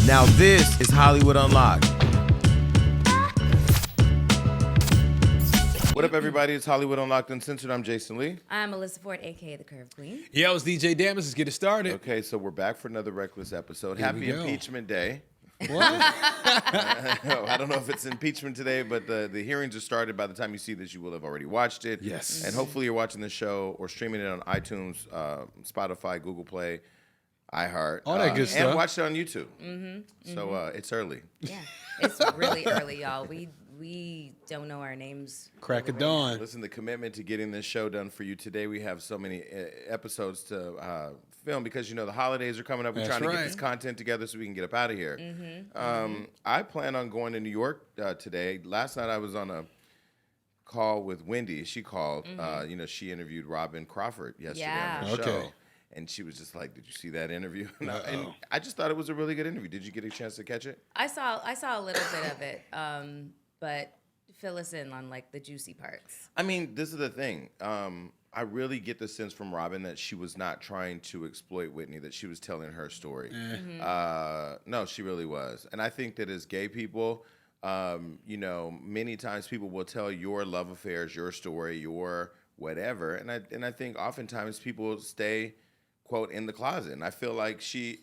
Now this is Hollywood Unlocked. What up, everybody? It's Hollywood Unlocked Uncensored. I'm Jason Lee. I'm Melissa Ford, a.k.a. the Curve Queen. Yo, it's DJ Damas. Let's get it started. Okay, so we're back for another Reckless episode. Here Happy we go. Impeachment Day. What? I don't know if it's impeachment today, but the hearings are started. By the time you see this, you will have already watched it. Yes. And hopefully you're watching the show or streaming it on iTunes, Spotify, Google Play, iHeart. All that good stuff. And watch it on YouTube. So it's early. Yeah, it's really early, y'all. We don't know our names. Crack of dawn. Listen, the commitment to getting this show done for you today. We have so many episodes to film because, you know, the holidays are coming up. We're That's trying to get right. this content together so we can get up out of here. I plan on going to New York today. Last night I was on a call with Wendy. She called. You know, she interviewed Robin Crawford yesterday on the Okay. show. And she was just like, "Did you see that interview?" And I just thought it was a really good interview. Did you get a chance to catch it? I saw a little bit of it, but fill us in on like the juicy parts. I mean, this is the thing. I really get the sense from Robin that she was not trying to exploit Whitney, that she was telling her story. No, she really was. And I think that as gay people, you know, many times people will tell your love affairs, your story, your whatever. And I think oftentimes people stay, quote, in the closet. And I feel like she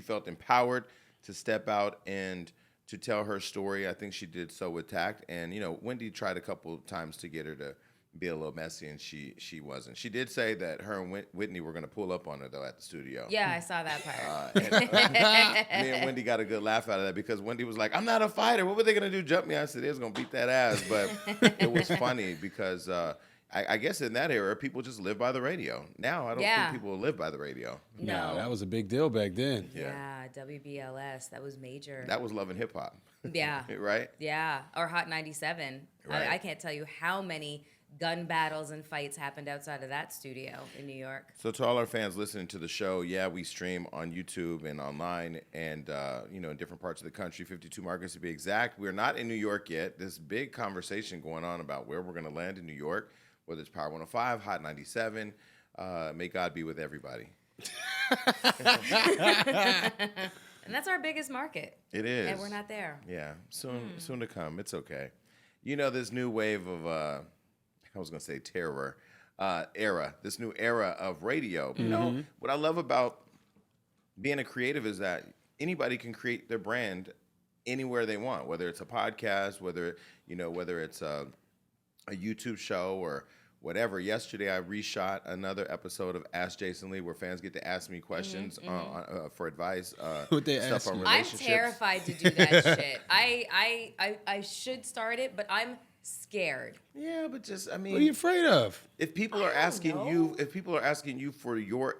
felt empowered to step out and to tell her story. I think she did so with tact. And, you know, Wendy tried a couple of times to get her to be a little messy, and she wasn't. She did say that her and Whitney were going to pull up on her, though, at the studio. Yeah, I saw that part. Me and Wendy got a good laugh out of that because Wendy was like, "I'm not a fighter. What were they going to do, jump me?" I said, "They was going to beat that ass." But it was funny because I guess in that era, people just live by the radio. Now, I don't think people live by the radio. No, that was a big deal back then. Yeah, WBLS, that was major. That was Love and Hip Hop. Yeah. Right? Yeah, or Hot 97. Right. I can't tell you how many gun battles and fights happened outside of that studio in New York. So to all our fans listening to the show, yeah, we stream on YouTube and online and, you know, in different parts of the country, 52 markets to be exact. We're not in New York yet. There's big conversation going on about where we're going to land in New York, whether it's Power 105, Hot 97. May God be with everybody. And that's our biggest market. It is. And we're not there. Yeah, soon to come. It's okay. You know, this new wave of, I was going to say terror, this new era of radio. You know, what I love about being a creative is that anybody can create their brand anywhere they want, whether it's a podcast, whether it's a YouTube show or whatever. Yesterday, I reshot another episode of Ask Jason Lee where fans get to ask me questions for advice. What they stuff ask on you? I'm relationships. terrified to do that shit. I should start it, but I'm scared. Yeah, but just I mean, What are you afraid of? if people are asking you for your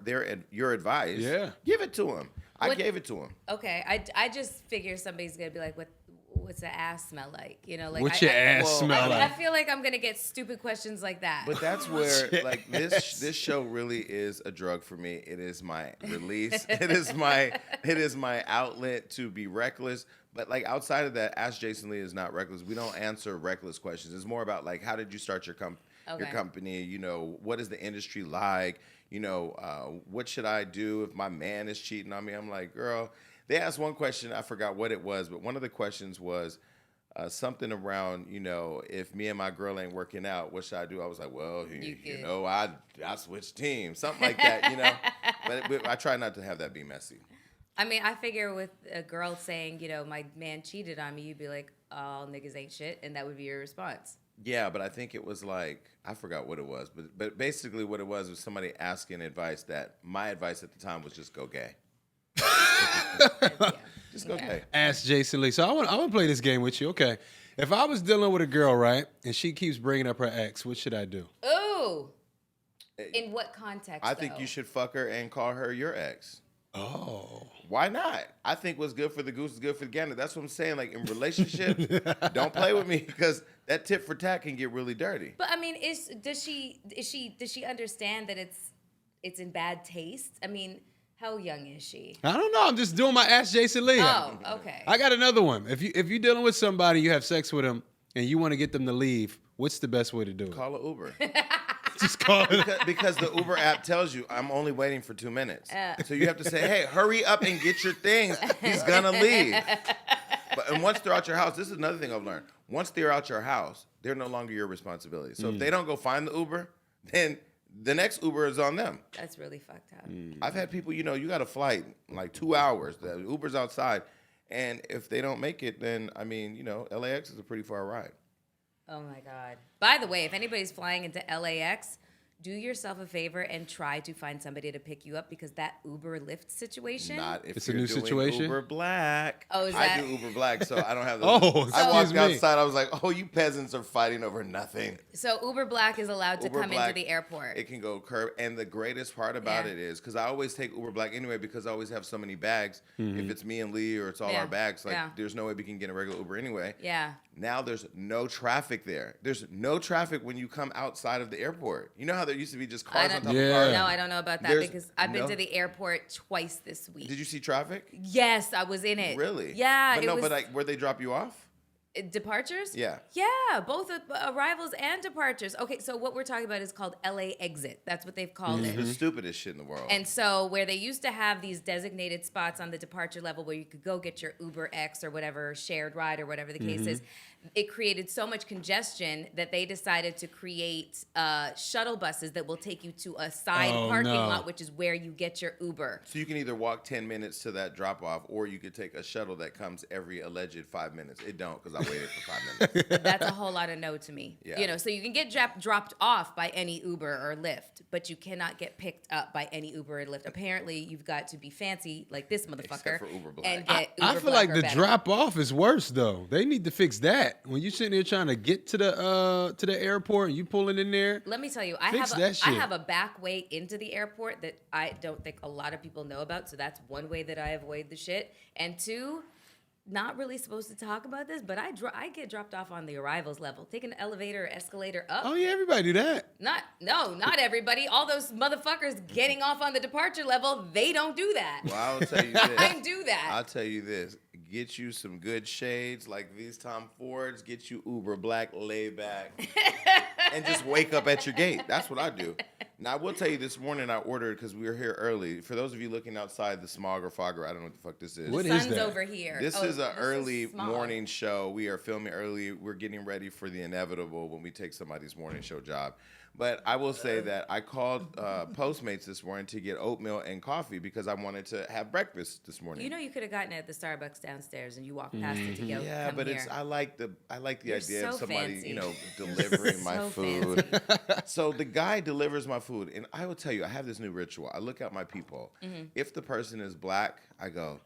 advice, Yeah. give it to them. I What- gave it to them. Okay, I just figure somebody's gonna be like, what's the ass smell like? You know, like What's your ass smell I like? feel like I'm gonna get stupid questions like that. But that's where like this show really is a drug for me. It is my release. it is my outlet to be reckless. But like outside of that, Ask Jason Lee is not reckless. We don't answer reckless questions. It's more about like how did you start your company? You know, what is the industry like? You know, what should I do if my man is cheating on me? I'm like, girl. They asked one question, I forgot what it was, but one of the questions was something around, you know, if me and my girl ain't working out, what should I do? I was like, well, you know, I switched teams, something like that, you know. But I try not to have that be messy. I mean, I figure with a girl saying, you know, my man cheated on me, you'd be like, oh, niggas ain't shit, and that would be your response. Yeah, but I think it was like, I forgot what it was, but basically what it was somebody asking advice that my advice at the time was just go gay. Just go gay. Ask Jason Lee. So I want to play this game with you. Okay. If I was dealing with a girl, right, and she keeps bringing up her ex, what should I do? Ooh. In what context, I think you should fuck her and call her your ex. Oh. Why not? I think what's good for the goose is good for the gander. That's what I'm saying. Like in relationships, don't play with me because that tit for tat can get really dirty. But I mean, does she understand that it's in bad taste? I mean, how young is she? I don't know. I'm just doing my Ask Jason Lee. Oh, okay. I got another one. If you're dealing with somebody, you have sex with them, and you want to get them to leave, what's the best way to do it? Call an Uber. Just call it. Because the Uber app tells you I'm only waiting for 2 minutes. So you have to say, hey, hurry up and get your things. He's gonna leave. And once they're out your house, this is another thing I've learned. Once they're out your house, they're no longer your responsibility. So if they don't go find the Uber, then the next Uber is on them. That's really fucked up. I've had people, you got a flight in like 2 hours. The Uber's outside. And if they don't make it, then, I mean, LAX is a pretty far ride. Oh, my God. By the way, if anybody's flying into LAX, do yourself a favor and try to find somebody to pick you up because that Uber Lyft situation. Not if It's a you're new doing situation? Uber Black. Oh, is I that- do Uber Black, so I don't have the. Oh, I walked excuse me. outside. I was like, oh, you peasants are fighting over nothing. So Uber Black is allowed to Uber come Black, into the airport. It can go curb. And the greatest part about Yeah. it is, because I always take Uber Black anyway, because I always have so many bags. If it's me and Lee or it's all Yeah. our bags, like Yeah. there's no way we can get a regular Uber anyway. Yeah. Now there's no traffic there. There's no traffic when you come outside of the airport. You know how there used to be just cars on top Yeah. of cars? No, I don't know about that There's because I've been no- to the airport twice this week. Did you see traffic? Yes, I was in it. Really? Yeah. But like, where they drop you off? Departures? Yeah. Yeah, both arrivals and departures. Okay, so what we're talking about is called LA Exit. That's what they've called The it. stupidest shit in the world. And so where they used to have these designated spots on the departure level where you could go get your Uber X or whatever, shared ride or whatever the case is, it created so much congestion that they decided to create shuttle buses that will take you to a side parking lot, which is where you get your Uber. So you can either walk 10 minutes to that drop off, or you could take a shuttle that comes every alleged 5 minutes. It don't, because I waited for 5 minutes. That's a whole lot of no to me. Yeah. So you can get dropped off by any Uber or Lyft, but you cannot get picked up by any Uber or Lyft. Apparently, you've got to be fancy like this motherfucker Except for Uber Black. and get Uber I feel Black like or the better. drop off is worse though. They need to fix that. When you sitting there trying to get to the airport and you pulling in there. Let me tell you, I Fix have that shit. a back way into the airport that I don't think a lot of people know about. So that's one way that I avoid the shit. And two, not really supposed to talk about this, but I get dropped off on the arrivals level. Take an elevator or escalator up. Oh yeah, everybody do that. Not everybody. All those motherfuckers getting off on the departure level, they don't do that. Well, I'll tell you this. I do that. I'll tell you this. Get you some good shades like these Tom Fords. Get you Uber Black, lay back, and just wake up at your gate. That's what I do. Now, I will tell you this morning I ordered, because we were here early. For those of you looking outside the smog or fogger, I don't know what the fuck this is. What The is sun's that? over here. This Oh, is an this early small. morning show. We are filming early. We're getting ready for the inevitable when we take somebody's morning show job. But I will say that I called Postmates this morning to get oatmeal and coffee because I wanted to have breakfast this morning. You know, you could have gotten it at the Starbucks downstairs, and you walked past it to go. Yeah, come but here. I like the You're idea of so somebody, fancy. delivering my So food. fancy. So the guy delivers my food, and I will tell you, I have this new ritual. I look at my people. Mm-hmm. If the person is black, I go,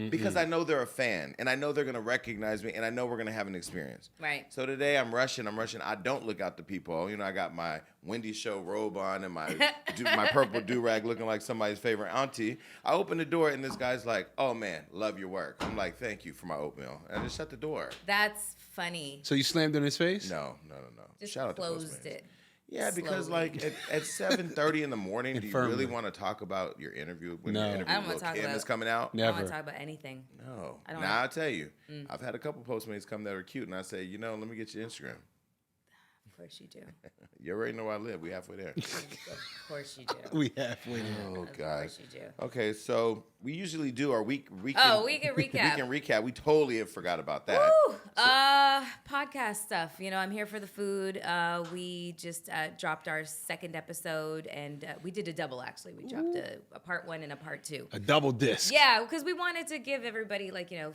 because I know they're a fan, and I know they're gonna recognize me, and I know we're gonna have an experience. Right. So today I'm rushing. I don't look out the people. I got my Wendy Show robe on and my my purple do-rag looking like somebody's favorite auntie. I open the door, and this guy's like, "Oh man, love your work." I'm like, "Thank you for my oatmeal," and I just shut the door. That's funny. So you slammed in his face? No. Just Shout out to closed Postmates. it. Yeah, because slowly. like at 7:30 in the morning, do you Firmly. really want to talk about your interview when No. your interview I don't with wanna Lil' talk Kim about- is coming out? I don't want Never. to talk about anything. No. I don't Now wanna- I'll tell you, I've had a couple Postmates come that are cute, and I say, let me get your Instagram. Of course you do. You already know where I live. We halfway there. Of course you do. We halfway there. Oh Of God. course you do. Okay, so we usually do our weekend Weekend recap. weekend recap. We totally have forgot about that. Woo! Podcast stuff. I'm here for the food. We just dropped our second episode, and we did a double, actually. We dropped a part 1 and a part 2. A double disc. Yeah, because we wanted to give everybody, to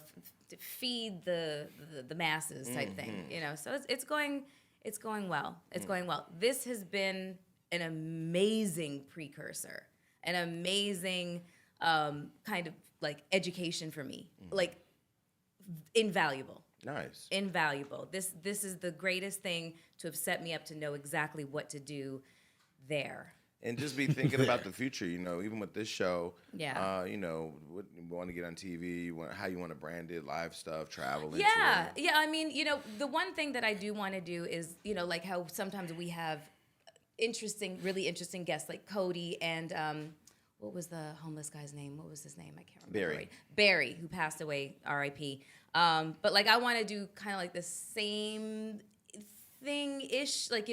feed the masses type thing. So it's going well. It's going well. This has been an amazing precursor, an amazing kind of education for me, invaluable. Nice. Invaluable. This is the greatest thing to have set me up to know exactly what to do there. And just be thinking about the future, even with this show. Yeah. What you want to get on TV, how you want to brand it, live stuff, travel. Yeah. Yeah. I mean, the one thing that I do want to do is, like how sometimes we have really interesting guests like Cody and what was the homeless guy's name? What was his name? I can't remember. Barry. Barry, who passed away, R.I.P. But I want to do kind of like the same thing-ish, like,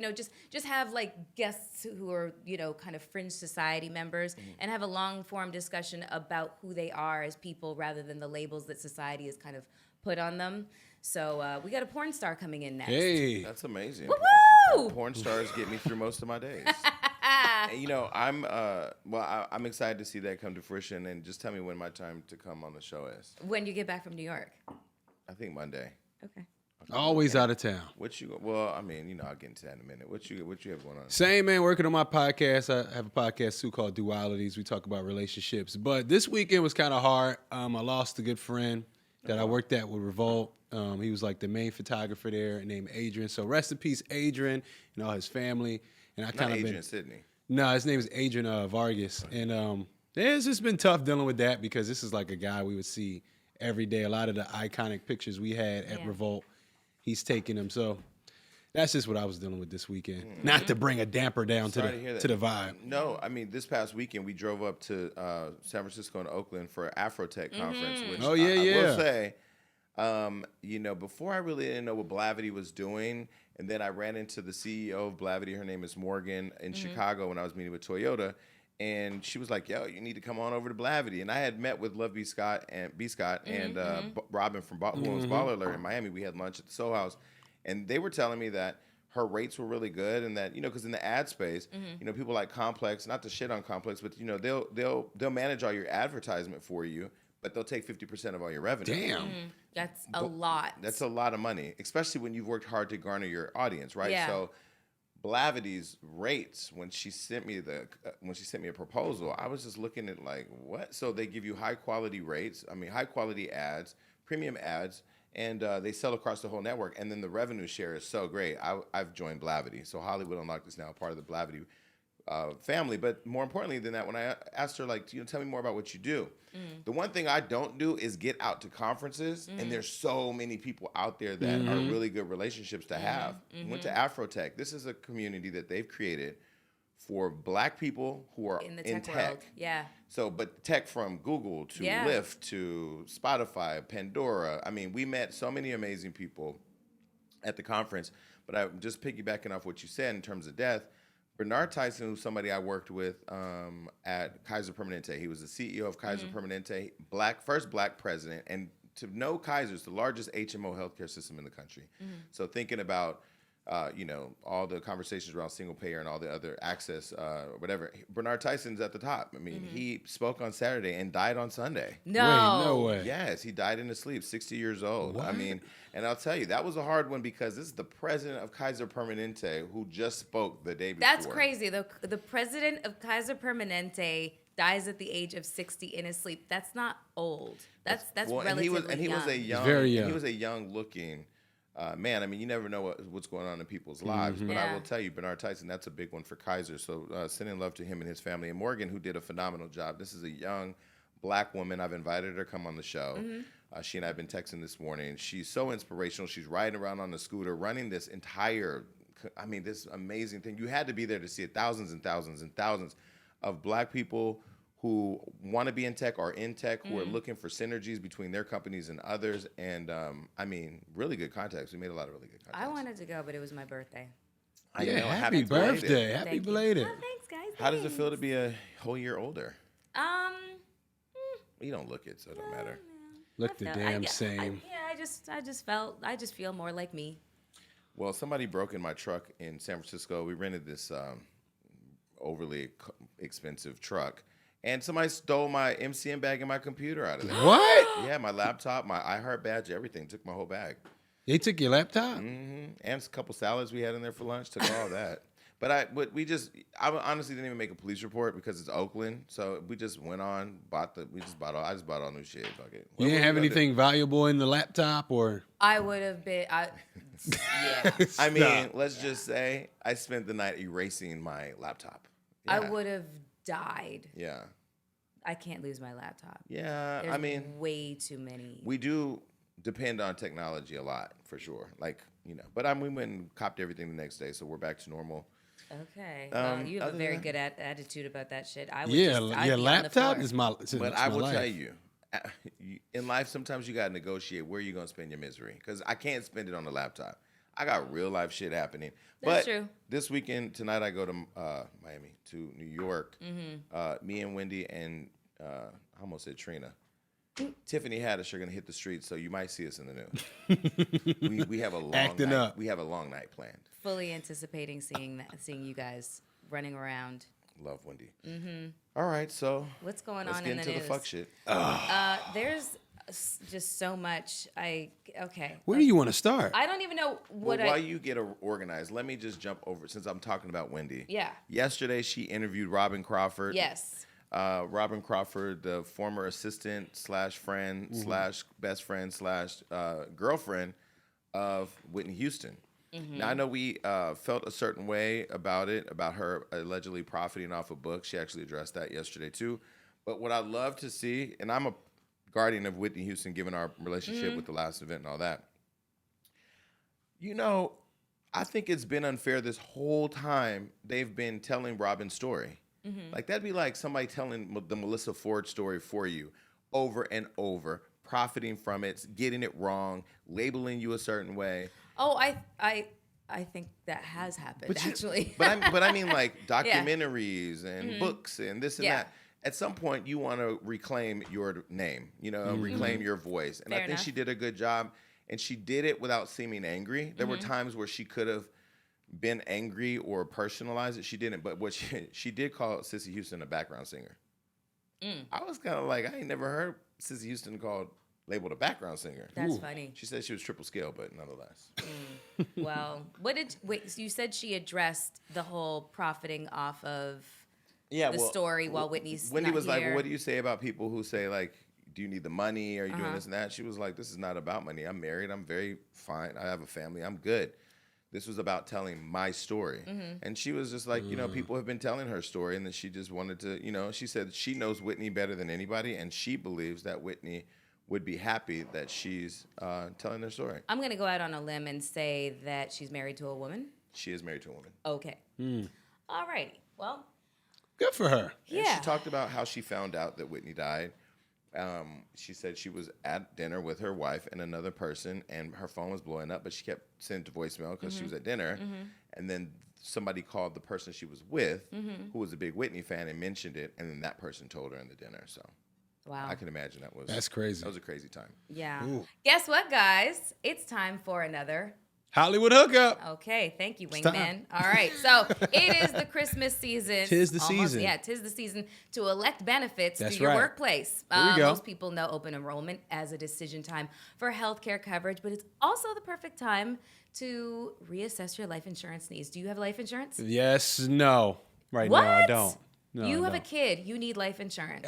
just have like guests who are, kind of fringe society members and have a long-form discussion about who they are as people rather than the labels that society has kind of put on them. So we got a porn star coming in next. Hey. That's amazing. Woo-hoo! Porn stars get me through most of my days. And, I'm excited to see that come to fruition. And just tell me when my time to come on the show is. When you get back from New York. I think Monday. Okay. Always out of town. I'll get into that in a minute. What you have going on? Same, man, working on my podcast. I have a podcast too called Dualities. We talk about relationships. But this weekend was kind of hard. I lost a good friend that I worked at with Revolt. He was like the main photographer there, named Adrian. So rest in peace, Adrian, and all his family. And I kind of Adrian Sidney. No, his name is Adrian Vargas. And it's just been tough dealing with that because this is like a guy we would see every day. A lot of the iconic pictures we had at Revolt, he's taking them. So that's just what I was dealing with this weekend. Not to bring a damper down to the vibe. No, this past weekend we drove up to San Francisco and Oakland for an Afrotech conference. Which I will say, before I really didn't know what Blavity was doing, and then I ran into the CEO of Blavity. Her name is Morgan in Chicago when I was meeting with Toyota. And she was like, yo, you need to come on over to Blavity. And I had met with Love B. Scott and Robin from who owns Baller Alert in Miami. We had lunch at the Soul House. And they were telling me that her rates were really good and that, because in the ad space, people like Complex, not to shit on Complex, but, they'll manage all your advertisement for you, but they'll take 50% of all your revenue. Damn. That's a lot. That's a lot of money, especially when you've worked hard to garner your audience, right? Yeah. So Blavity's rates, when she sent me a proposal, I was just looking at like, what? So they give you high quality rates, high quality ads, premium ads, and they sell across the whole network. And then the revenue share is so great. I've joined Blavity. So Hollywood Unlocked is now part of the Blavity family. But more importantly than that, when I asked her, like, tell me more about what you do. The one thing I don't do is get out to conferences. And there's so many people out there that are really good relationships to have. Went to Afrotech. This is a community that they've created for Black people who are in the tech world. Yeah. So, but tech from Google to Lyft to Spotify, Pandora. We met so many amazing people at the conference. But I'm just piggybacking off what you said in terms of death. Bernard Tyson, who's somebody I worked with at Kaiser Permanente. He was the CEO of Kaiser Permanente, first Black president. And to know Kaiser's the largest HMO healthcare system in the country. So thinking about, all the conversations around single payer and all the other access, whatever. Bernard Tyson's at the top. He spoke on Saturday and died on Sunday. No. Wait, no way. Yes, he died in his sleep, 60 years old. What? And I'll tell you, that was a hard one because this is the president of Kaiser Permanente who just spoke the day before. That's crazy. The president of Kaiser Permanente dies at the age of 60 in his sleep. That's not old. That's relatively young. And he was a young, very young. He was a young looking man. You never know what's going on in people's lives. But I will tell you, Bernard Tyson, that's a big one for Kaiser. So sending love to him and his family. And Morgan, who did a phenomenal job. This is a young Black woman. I've invited her to come on the show. She and I have been texting this morning. She's so inspirational. She's riding around on the scooter, running this entire, this amazing thing. You had to be there to see it. Thousands and thousands and thousands of Black people who want to be in tech or in tech, who are looking for synergies between their companies and others. And, really good contacts. We made a lot of really good contacts. I wanted to go, but it was my birthday. Happy birthday. Happy belated. Oh, thanks, guys. How does it feel to be a whole year older? You don't look it, so it don't matter. Look the damn same. I just feel more like me. Well, somebody broke in my truck in San Francisco. We rented this overly expensive truck. And somebody stole my MCN bag and my computer out of there. What? Yeah, my laptop, my iHeart badge, everything. Took my whole bag. They took your laptop? And a couple salads we had in there for lunch. Took all that. But I honestly didn't even make a police report because it's Oakland. So we just went on, I just bought all new shit. Fuck it. You didn't have anything valuable in the laptop or? I would have been, yeah. Let's just say I spent the night erasing my laptop. Yeah. I would have died. Yeah. I can't lose my laptop. Yeah, There's way too many. We do depend on technology a lot, for sure. But we went and copped everything the next day, so we're back to normal. Okay. Well, you have a very good attitude about that shit. I'd your be laptop is my But I will life. tell you, in life, sometimes you got to negotiate where you're going to spend your misery. Because I can't spend it on the laptop. I got real life shit happening. That's but true. This weekend, tonight, I go to Miami, to New York. Me and Wendy and I almost said Trina. Tiffany Haddish are going to hit the streets, so you might see us in the news. we have a long Acting night. up. We have a long night planned. Fully anticipating seeing you guys running around. Love Wendy. All right, so What's going let's on get in the into news? the fuck shit. There's just so much. Where do you want to start? I don't even know what While you get organized, let me just jump over, since I'm talking about Wendy. Yeah. Yesterday, she interviewed Robin Crawford. Yes. Robin Crawford, the former assistant / friend / best friend / girlfriend of Whitney Houston. Now, I know we felt a certain way about her allegedly profiting off a book. She actually addressed that yesterday, too. But what I'd love to see, and I'm a guardian of Whitney Houston, given our relationship with the last event and all that. You know, I think it's been unfair this whole time they've been telling Robin's story. Like, that'd be like somebody telling the Melissa Ford story for you over and over, profiting from it, getting it wrong, labeling you a certain way. Oh, I think that has happened, actually. But I mean, like, documentaries and books and this and that. At some point, you want to reclaim your name, reclaim your voice. And Fair I think enough. she did a good job. And she did it without seeming angry. There were times where she could have been angry or personalized it. She didn't. But what she did call Sissy Houston a background singer. I was kind of like, I ain't never heard Sissy Houston labeled a background singer. That's funny. She said she was triple scale, but nonetheless. Well, so you said she addressed the whole profiting off of the story while Wendy was not like, here. well, what do you say about people who say, like, do you need the money? Are you doing this and that? She was like, this is not about money. I'm married. I'm very fine. I have a family. I'm good. This was about telling my story. And she was just like, people have been telling her story, and then she just wanted to, she said she knows Whitney better than anybody, and she believes that Whitney would be happy that she's telling their story. I'm going to go out on a limb and say that she's married to a woman. She is married to a woman. Okay. All righty. Well, Good for her. And she talked about how she found out that Whitney died. She said she was at dinner with her wife and another person, and her phone was blowing up, but she kept sending to voicemail because she was at dinner. And then somebody called the person she was with, who was a big Whitney fan, and mentioned it, and then that person told her in the dinner. So wow. I can imagine That's crazy. That was a crazy time. Yeah. Ooh. Guess what, guys? It's time for another. Hollywood hookup. Okay, thank you, time. Wingman. All right, so it is the Christmas season. Tis the season. Yeah, tis the season to elect benefits That's through your right. workplace. There we go. Most people know open enrollment as a decision time for healthcare coverage, but it's also the perfect time to reassess your life insurance needs. Do you have life insurance? Yes, no. Right What? now, I don't. No, you I have a don't. kid. You need life insurance.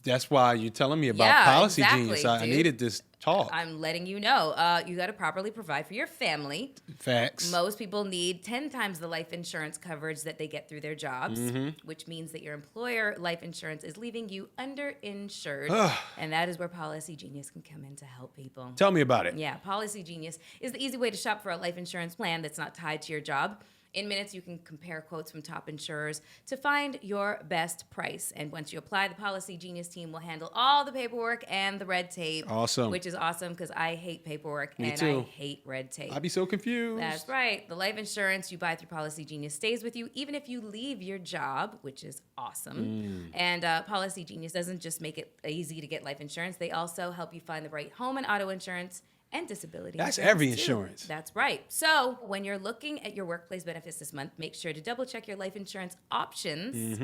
That's why you're telling me about Yeah, Policy exactly, Genius. I dude. needed this talk. I'm letting you know. You got to properly provide for your family. Facts. Most people need 10 times the life insurance coverage that they get through their jobs, which means that your employer life insurance is leaving you underinsured. And that is where Policy Genius can come in to help people. Tell me about it. Yeah, Policy Genius is the easy way to shop for a life insurance plan that's not tied to your job. In minutes, you can compare quotes from top insurers to find your best price. And once you apply, the Policy Genius team will handle all the paperwork and the red tape. Awesome. Which is awesome because I hate paperwork Me and too. I hate red tape. I'd be so confused. That's right. The life insurance you buy through Policy Genius stays with you even if you leave your job, which is awesome. And Policy Genius doesn't just make it easy to get life insurance. They also help you find the right home and auto insurance and disability That's insurance, every too. insurance. That's right. So when you're looking at your workplace benefits this month, make sure to double check your life insurance options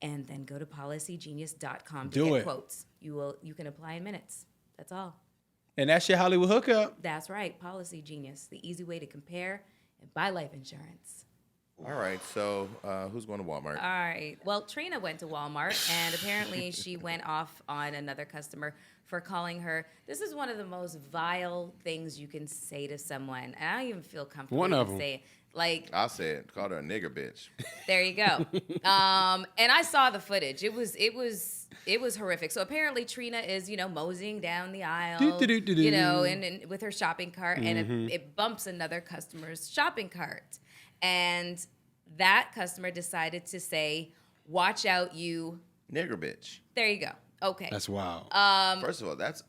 and then go to policygenius.com to Do get it. quotes. You can apply in minutes. That's all. And that's your Hollywood hookup. That's right. Policy Genius, the easy way to compare and buy life insurance. All right, so who's going to Walmart? All right. Well, Trina went to Walmart, and apparently she went off on another customer for calling her. This is one of the most vile things you can say to someone, and I don't even feel comfortable One of even them. saying. Like, I'll say it. Called her a nigger bitch. there you go. And I saw the footage. It was horrific. So apparently Trina is, moseying down the aisle, and with her shopping cart, and it bumps another customer's shopping cart. And that customer decided to say, "Watch out, you." Nigger bitch. There you go. Okay. That's wild. First of all, that's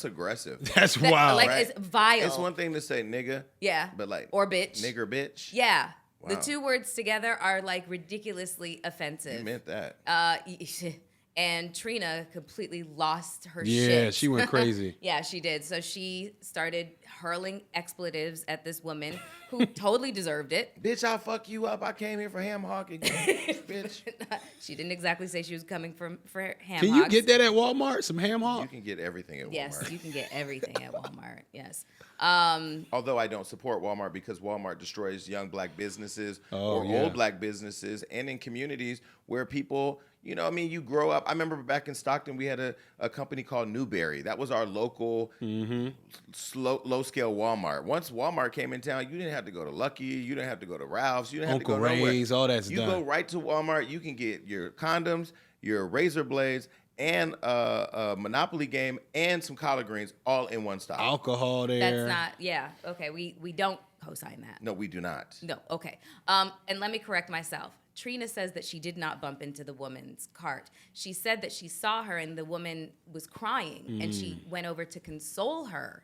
aggressive. That's wild. Like, right? it's vile. It's one thing to say nigga. Yeah. But like or bitch. nigger bitch. Yeah. The Wow. two words together are like ridiculously offensive. You meant that. And Trina completely lost her Yeah, shit. she went crazy. Yeah, she did. So she started hurling expletives at this woman who totally deserved it. Bitch, I'll fuck you up. I came here for ham hock again. Bitch. She didn't exactly say she was coming for ham Can you hocks. get that at Walmart? Some ham You hock? can get everything at Walmart. Yes, you can get everything at Walmart. Yes. Although I don't support Walmart because Walmart destroys young black businesses or yeah. old black businesses and in communities where people, you know, I mean, you grow up. I remember back in Stockton, we had a company called Newberry. That was our local low-scale Walmart. Once Walmart came in town, you didn't have to go to Lucky. You didn't have to go to Ralph's. You didn't Uncle have to go Ray's, nowhere. all that's you done. go right to Walmart. You can get your condoms, your razor blades, and a Monopoly game and some collard greens all in one stop. Alcohol there. That's not, yeah. Okay, we don't co-sign that. No, we do not. No, okay. And let me correct myself. Trina says that she did not bump into the woman's cart. She said that she saw her and the woman was crying and she went over to console her.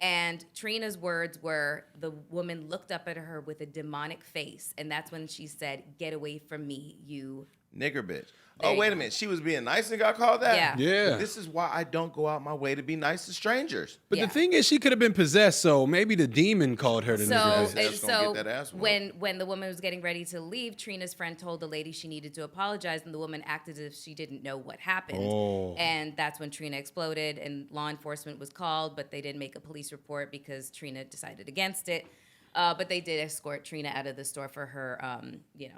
And Trina's words were, the woman looked up at her with a demonic face. And that's when she said, "Get away from me, you." Nigger bitch. There Oh, you wait go. a minute. She was being nice and got called that? Yeah. Yeah. This is why I don't go out my way to be nice to strangers. But Yeah. the thing is, she could have been possessed, so maybe the demon called her the So, nigger That's bitch. gonna so get that ass whooped. when the woman was getting ready to leave, Trina's friend told the lady she needed to apologize, and the woman acted as if she didn't know what happened. Oh. And that's when Trina exploded, and law enforcement was called, but they didn't make a police report because Trina decided against it. But they did escort Trina out of the store for her,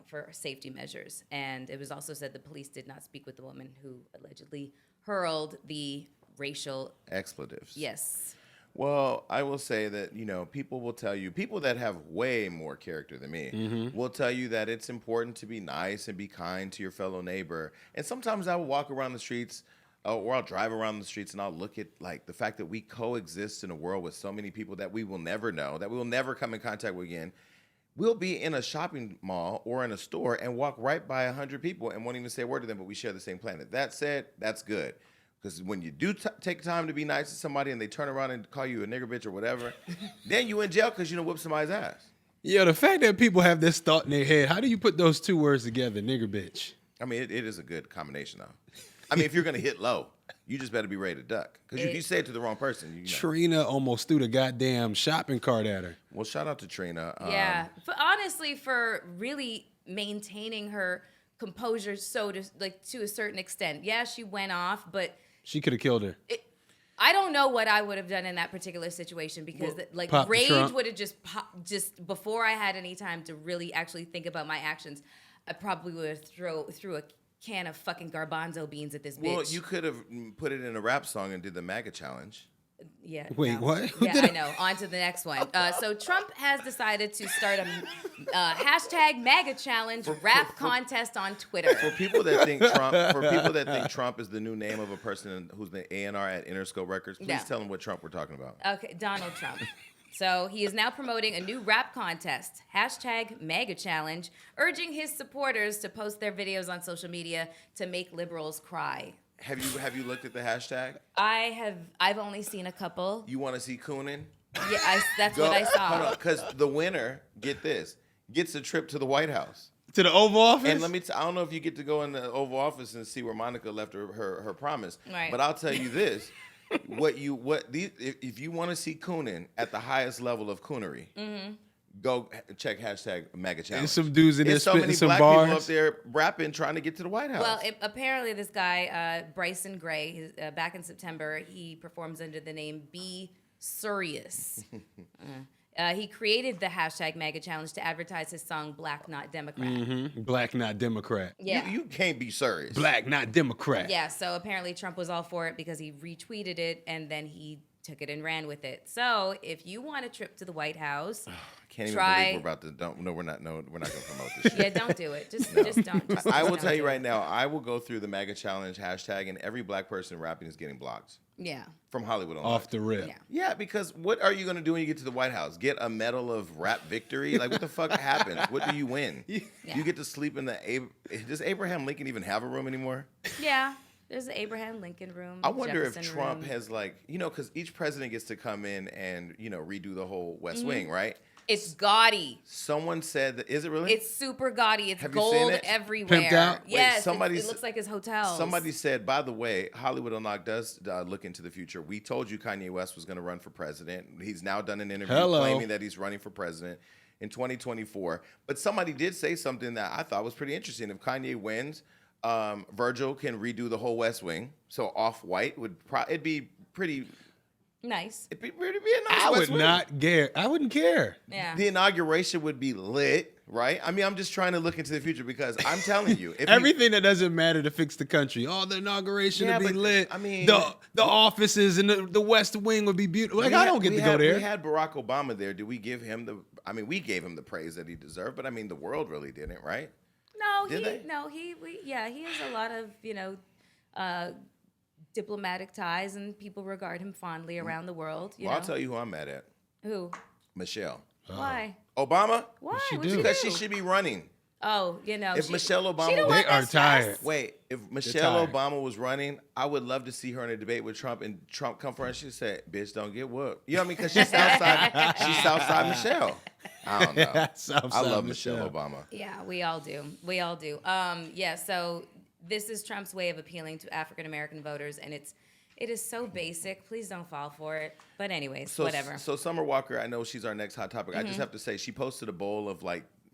for safety measures. And it was also said the police did not speak with the woman who allegedly hurled the racial. Expletives. Yes. Well, I will say that, you know, people will tell you, people that have way more character than me will tell you that it's important to be nice and be kind to your fellow neighbor. And sometimes I will walk around the streets or I'll drive around the streets and I'll look at like the fact that we coexist in a world with so many people that we will never know, that we will never come in contact with again. We'll be in a shopping mall or in a store and walk right by 100 people and won't even say a word to them, but we share the same planet. That said, that's good. Because when you do take time to be nice to somebody and they turn around and call you a nigger bitch or whatever, then you in jail because you done whipped somebody's ass. Yeah, the fact that people have this thought in their head, how do you put those two words together, nigger bitch? I mean, it is a good combination, though. I mean, if you're going to hit low, you just better be ready to duck. Because if you say it to the wrong person, you know. Trina almost threw the goddamn shopping cart at her. Well, shout out to Trina. Yeah, honestly, for really maintaining her composure, to a certain extent. Yeah, she went off, but She could have killed her. I don't know what I would have done in that particular situation because pop the rage trunk. would have just before I had any time to really actually think about my actions. I probably would have threw a can of fucking garbanzo beans at this bitch. Well, you could have put it in a rap song and did the MAGA challenge. Yeah. Wait, no. what? Who Yeah, did I know. On to the next one. So Trump has decided to start a hashtag MAGA challenge rap contest on Twitter. For people that think Trump is the new name of a person who's the A&R at Interscope Records, please Yeah. tell them what Trump we're talking about. Okay, Donald Trump. So he is now promoting a new rap contest, hashtag MAGA challenge, urging his supporters to post their videos on social media to make liberals cry. Have you looked at the hashtag? I've only seen a couple. You want to see Coonan? Yeah, that's what I saw. Because the winner, get this, gets a trip to the White House. To the Oval Office? And let me I don't know if you get to go in the Oval Office and see where Monica left her promise. Right. But I'll tell you this. If you want to see Coonan at the highest level of coonery, go check hashtag MAGA challenge. And some dudes in there There's so spitting many some black people bars. up there rapping, trying to get to the White House. Well, apparently this guy, Bryson Gray, back in September, he performs under the name B. Surious. He created the hashtag MAGA challenge to advertise his song Black Not Democrat. Black, not Democrat. Yeah. you can't be serious. Black, not Democrat. Yeah, so apparently Trump was all for it because he retweeted it and then he took it and ran with it. So if you want a trip to the White House, I can't even try- believe we're about to. We're not going to promote this shit. yeah, don't do it. Just don't. Just I will don't tell you do right it. now, I will go through the MAGA challenge hashtag, and every black person rapping is getting blocked Yeah. from Hollywood on Off the rip. Yeah. Yeah, because what are you going to do when you get to the White House? Get a medal of rap victory? Like, what the fuck happens? What do you win? Yeah. You get to sleep in the... Does Abraham Lincoln even have a room anymore? Yeah. There's the Abraham Lincoln room. I wonder if Jefferson Trump room. has because each president gets to come in and redo the whole West Wing, right? It's gaudy. Someone said that. Is it really? It's super gaudy. It's Have you seen gold it? everywhere. Pimped out? Wait, Yes, somebody it looks like his hotels. Somebody said, by the way, Hollywood Unlocked does look into the future. We told you Kanye West was going to run for president. He's now done an interview claiming that he's running for president in 2024. But somebody did say something that I thought was pretty interesting. If Kanye wins, Virgil can redo the whole West Wing. So Off-White it'd be pretty Nice. It'd be a nice I West would Wing. not care. I wouldn't care. Yeah. The inauguration would be lit, right? I mean, I'm just trying to look into the future because I'm telling you, if Everything that doesn't matter to fix the country. Oh, the inauguration Yeah, would be but, lit. I mean- the offices and the West Wing would be beautiful. Like, I don't get to go there. We had Barack Obama there. Did we give him we gave him the praise that he deserved, but I mean, the world really didn't, right? No, Did they? he has a lot of, diplomatic ties, and people regard him fondly around the world. Well, I'll tell you who I'm mad at. Who? Michelle. Why? Obama? Why? she What'd do? you Because do? she should be running. Oh, If Michelle Obama- she don't They want that are stress. tired. Wait, if Michelle tired. Obama was running, I would love to see her in a debate with Trump, and Trump come for her and she said, "Bitch, don't get whooped." You know what I mean? Because she's Southside. She's Southside Michelle. I don't know. Southside I love Michelle. Michelle Obama. Yeah, we all do. So this is Trump's way of appealing to African American voters, and it is so basic. Please don't fall for it. But anyways, whatever. So Summer Walker, I know she's our next hot topic. I just Mm-hmm. have to say, she posted a bowl of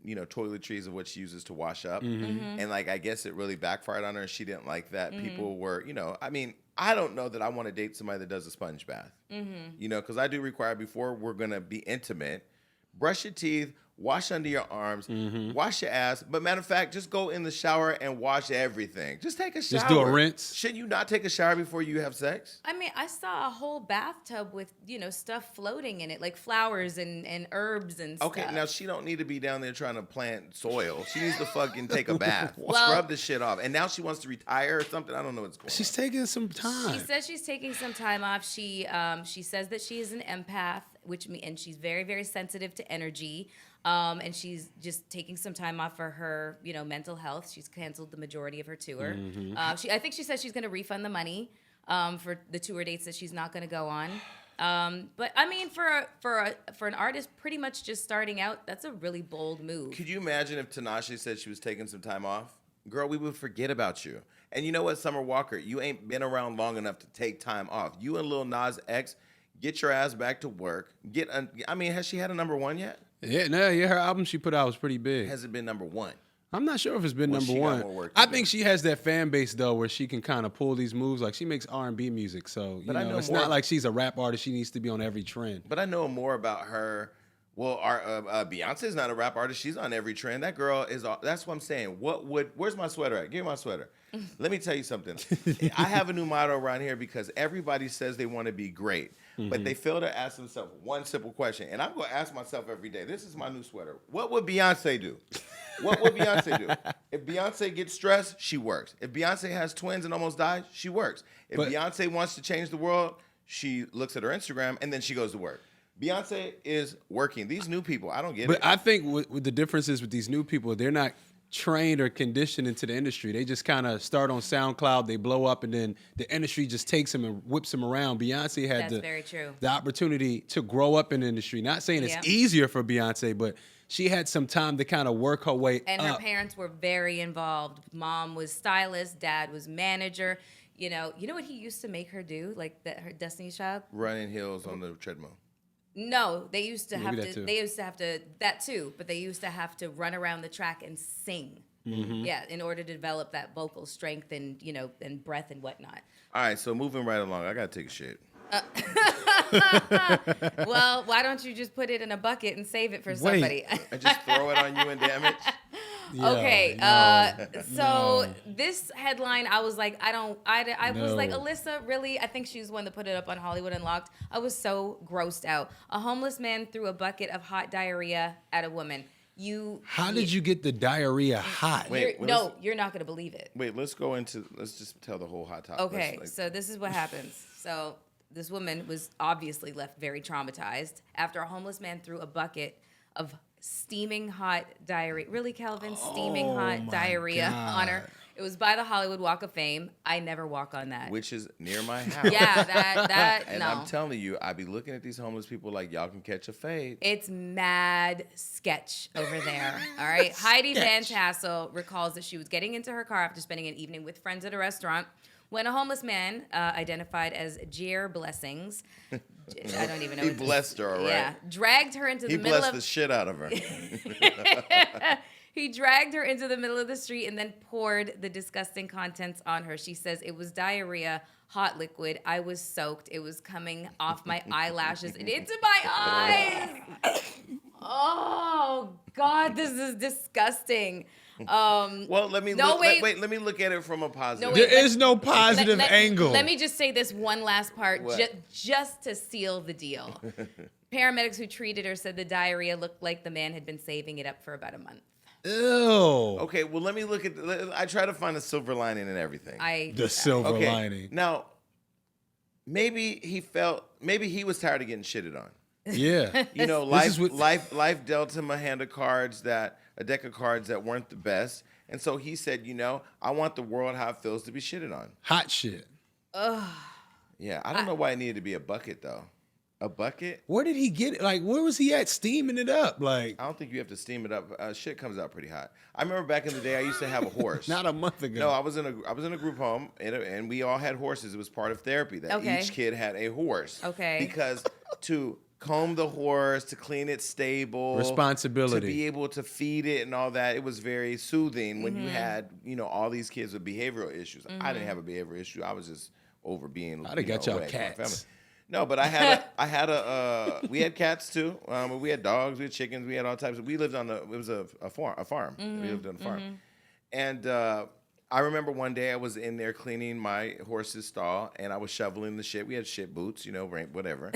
toiletries of what she uses to wash up, Mm-hmm. and I guess it really backfired on her. And she didn't like that. Mm-hmm. People were, I mean, I don't know that I want to date somebody that does a sponge bath. Mm-hmm. Because I do require before we're gonna be intimate, brush your teeth. Wash under your arms, wash your ass. But matter of fact, just go in the shower and wash everything. Just take a shower. Just do a rinse. Shouldn't you not take a shower before you have sex? I mean, I saw a whole bathtub with, stuff floating in it, like flowers and herbs and stuff. Okay, now she don't need to be down there trying to plant soil. She needs to fucking take a bath. Well- Scrub this shit off. And now she wants to retire or something. I don't know what's going She's on. taking some time. She says she's taking some time off. She says that she is an empath, and she's very, very sensitive to energy. And she's just taking some time off for her, mental health. She's canceled the majority of her tour. I think she says she's going to refund the money for the tour dates that she's not going to go on. But I mean, for an artist pretty much just starting out, that's a really bold move. Could you imagine if Tinashe said she was taking some time off? Girl, we would forget about you. And you know what, Summer Walker? You ain't been around long enough to take time off. You and Lil Nas X, get your ass back to work. Has she had a number one yet? Yeah, her album she put out was pretty big. Has it been number one? I'm not sure if it's been Well, number she got one. more work to I do. think she has that fan base though, where she can kind of pull these moves. Like she makes R&B music, so But I know it's more- not like she's a rap artist. She needs to be on every trend. But I know more about her. Well, Beyonce's not a rap artist. She's on every trend. That girl is. That's what I'm saying. Where's my sweater at? Give me my sweater. Let me tell you something. I have a new motto around here because everybody says they want to be great, but they fail to ask themselves one simple question. And I'm going to ask myself every day. This is my new sweater. What would Beyonce do? What would Beyonce do? If Beyonce gets stressed, she works. If Beyonce has twins and almost dies, she works. If Beyonce wants to change the world, she looks at her Instagram and then she goes to work. Beyonce is working. These new people, I don't get it. But I think what the difference is with these new people, they're not trained or conditioned into the industry. They just kind of start on SoundCloud, they blow up, and then the industry just takes them and whips them around. Beyonce had That's very true. the opportunity to grow up in the industry. Not saying it's Yeah. easier for Beyonce, but she had some time to kind of work her way And up. her parents were very involved. Mom was stylist, dad was manager. You know what he used to make her do, like her Destiny's Child? Running hills on the treadmill. No, they used to have that to. too. They used to have to that too, but they used to have to run around the track and sing. Yeah, in order to develop that vocal strength and and breath and whatnot. All right, so moving right along, I got to take a shit. Well, why don't you just put it in a bucket and save it for somebody? I just throw it on you and damage. Yeah, Okay, no. this headline, I was like, I was like, No. Alyssa, really? I think she was the one that put it up on Hollywood Unlocked. I was so grossed out. A homeless man threw a bucket of hot diarrhea at a woman. How did you get the diarrhea hot? Wait. You're not going to believe it. Wait, let's just tell the whole hot topic. Okay, so this is what happens. So this woman was obviously left very traumatized after a homeless man threw a bucket of steaming hot diarrhea. Really, Calvin? Steaming hot my diarrhea God. on her. It was by the Hollywood Walk of Fame. I never walk on that. Which is near my house. Yeah, that And no. I'm telling you, I be looking at these homeless people like y'all can catch a fade. It's mad sketch over there. All right. Heidi Van Tassel recalls that she was getting into her car after spending an evening with friends at a restaurant when a homeless man, identified as Jair Blessings, I don't even know. He blessed her, all right? Yeah, dragged her into He the middle blessed of the shit out of her. He dragged her into the middle of the street and then poured the disgusting contents on her. She says it was diarrhea, hot liquid. I was soaked. It was coming off my eyelashes and into my eyes. Oh God, this is disgusting. Well, let me let me look at it from a positive. No, wait. There is no positive angle. Let me just say this one last part, What? just to seal the deal. Paramedics who treated her said the diarrhea looked like the man had been saving it up for about a month. Ew. Okay, well, let me look at. I try to find a silver lining in everything. The silver Okay, lining. now maybe he was tired of getting shitted on. Yeah. You know, This is life dealt him a deck of cards that weren't the best, and so he said, you know, I want the world how it feels to be shitted on. Hot shit. Yeah, I don't know why it needed to be a bucket though. A bucket? Where did he get it? Like, where was he at steaming it up? Like, I don't think you have to steam it up. Shit comes out pretty hot. I remember back in the day, I used to have a horse. not a month ago. No, I was in a group home, and we all had horses. It was part of therapy that Okay. each kid had a horse. Okay. Because to comb the horse, to clean its stable, Responsibility. to be able to feed it and all that, it was very soothing when Mm-hmm. you had, you know, all these kids with behavioral issues. I didn't have a behavioral issue. I was just over being. I'd have got y'all away from my cats. family. No, but we had cats too. We had dogs, we had chickens, we had all types. We lived on it was a farm. We lived on a farm. And I remember one day I was in there cleaning my horse's stall and I was shoveling the shit. We had shit boots, you know, whatever.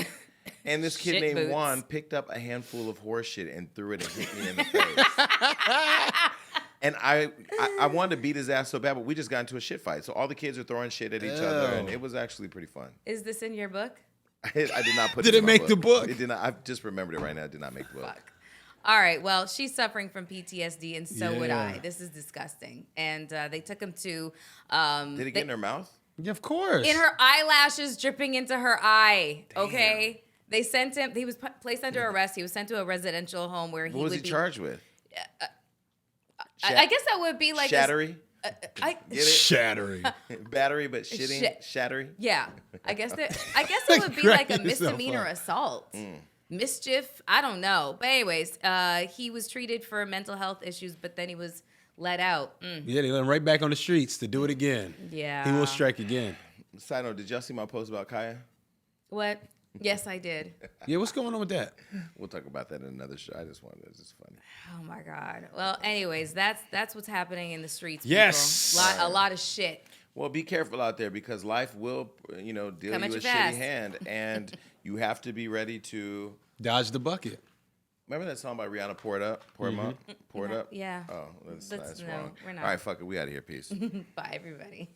And this kid Shit named boots. Juan picked up a handful of horse shit and threw it and hit me in the face. And I wanted to beat his ass so bad, but we just got into a shit fight. So all the kids are throwing shit at each other, and it was actually pretty fun. Is this in your book? I did not put Did it it in my make the book? It did not. I just remembered it right now. It did not make the book. Fuck. All right. Well, she's suffering from PTSD, and so would Yeah. I. This is disgusting. And they took him to. Did it get in her mouth? Yeah, of course. In her eyelashes dripping into her eye. Okay. They sent him. He was placed under arrest. He was sent to a residential home where he What was would he be charged with? I guess that would be like Shattery? I Get it? Shattering. Battery, but shitting? Shit. Shattery? Yeah, I guess it would be like a Crack yourself misdemeanor up. assault, mischief. I don't know, but anyways, he was treated for mental health issues, but then he was let out. Yeah, they let him right back on the streets to do it again. Yeah. He will strike again. Side note, did y'all see my post about Kaya? What? Yes, I did. Yeah, what's going on with that? We'll talk about that in another show. I just wanted, it's just funny. Oh my God. Well, anyways, that's what's happening in the streets. Yes. People. A lot of shit. Well, be careful out there because life will, you know, deal Come you at a you shitty fast. hand, and you have to be ready to. Dodge the bucket. Remember that song by Rihanna, Pour It Up? Pour 'em up? Pour It Up? Yeah. Oh, that's No, wrong. we're not. All right, fuck it. We out of here. Peace. Bye, everybody.